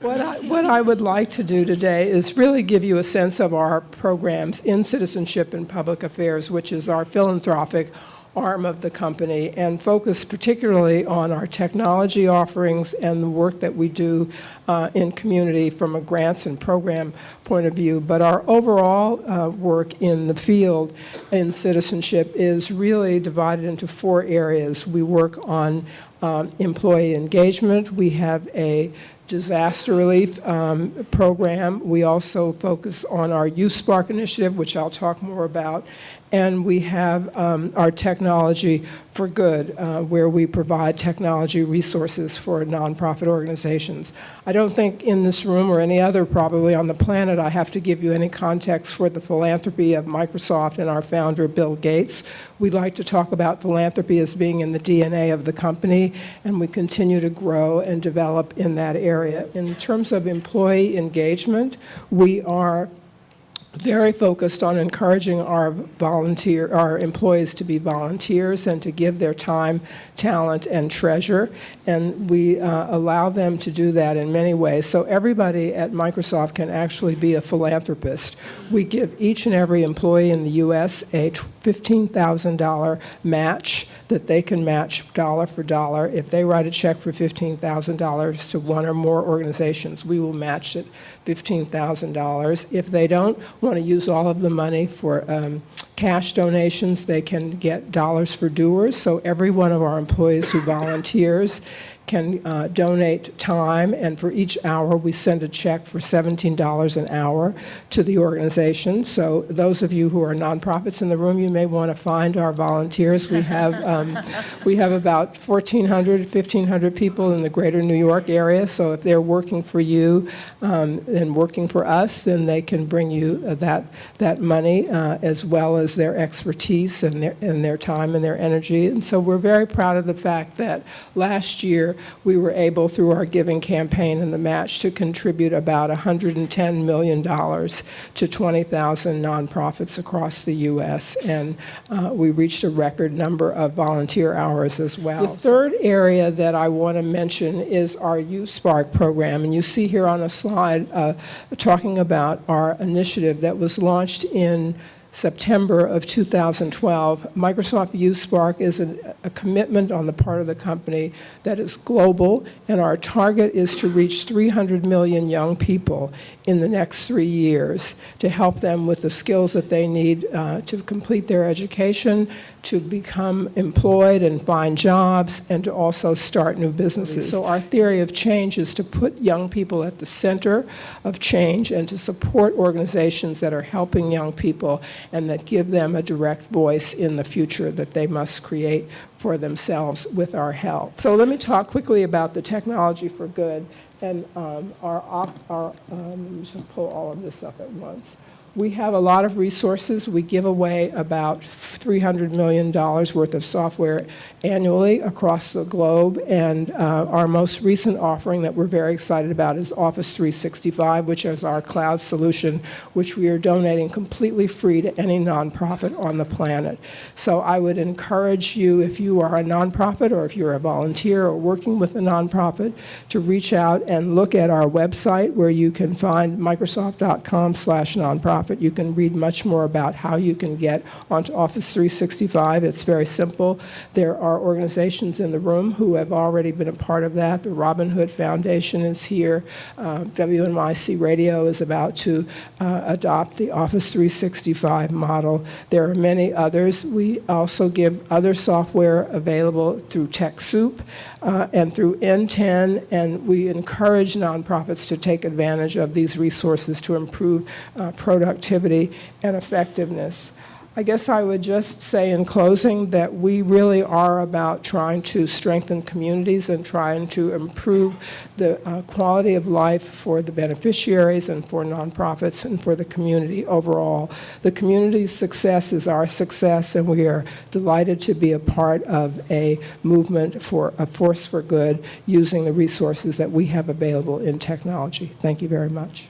What I would like to do today is really give you a sense of our programs in citizenship and public affairs, which is our philanthropic arm of the company, and focus particularly on our technology offerings and the work that we do in community from a grants and program point of view. But our overall work in the field in citizenship is really divided into 4 areas. We work on employee engagement. We have a disaster relief program. We also focus on our Youth Spark initiative, which I'll talk more about. And we have our Technology for Good, where we provide technology resources for nonprofit organizations. I don't think in this room or any other probably on the planet I have to give you any context for the philanthropy of Microsoft and our founder, Bill Gates. We like to talk about philanthropy as being in the DNA of the company, and we continue to grow and develop in that area. In terms of employee engagement, we are very focused on encouraging our employees to be volunteers and to give their time, talent, and treasure. And we allow them to do that in many ways. So everybody at Microsoft can actually be a philanthropist. We give each and every employee in the U.S. a $15,000 match that they can match dollar for dollar. If they write a check for $15,000 to one or more organizations, we will match it $15,000. If they don't want to use all of the money for cash donations, they can get dollars for doers. So every one of our employees who volunteers can donate time, and for each hour we send a check for $17 an hour to the organization. So those of you who are nonprofits in the room, you may want to find our volunteers. We have about 1,400, 1,500 people in the greater New York area, so if they're working for you and working for us, then they can bring you that money as well as their expertise and their time and their energy. And so we're very proud of the fact that last year we were able, through our giving campaign and the match, to contribute about $110 million to 20,000 nonprofits across the U.S., and we reached a record number of volunteer hours as well. The third area that I want to mention is our Youth Spark program, and you see here on a slide talking about our initiative that was launched in September of 2012. Microsoft Youth Spark is a commitment on the part of the company that is global, and our target is to reach 300 million young people in the next 3 years to help them with the skills that they need to complete their education, to become employed and find jobs, and to also start new businesses. So our theory of change is to put young people at the center of change and to support organizations that are helping young people and that give them a direct voice in the future that they must create for themselves with our help. So let me talk quickly about the Technology for Good, and let me just pull all of this up at once. We have a lot of resources. We give away about $300 million worth of software annually across the globe, and our most recent offering that we're very excited about is Office 365, which is our cloud solution, which we are donating completely free to any nonprofit on the planet. So I would encourage you, if you are a nonprofit or if you're a volunteer or working with a nonprofit, to reach out and look at our website, where you can find microsoft.com/nonprofit. You can read much more about how you can get onto Office 365. It's very simple. There are organizations in the room who have already been a part of that. The Robin Hood Foundation is here. WNYC Radio is about to adopt the Office 365 model. There are many others. We also give other software available through TechSoup and through N10, and we encourage nonprofits to take advantage of these resources to improve productivity and effectiveness. I guess I would just say in closing that we really are about trying to strengthen communities and trying to improve the quality of life for the beneficiaries and for nonprofits and for the community overall. The community's success is our success, and we are delighted to be a part of a movement for a force for good using the resources that we have available in technology. Thank you very much.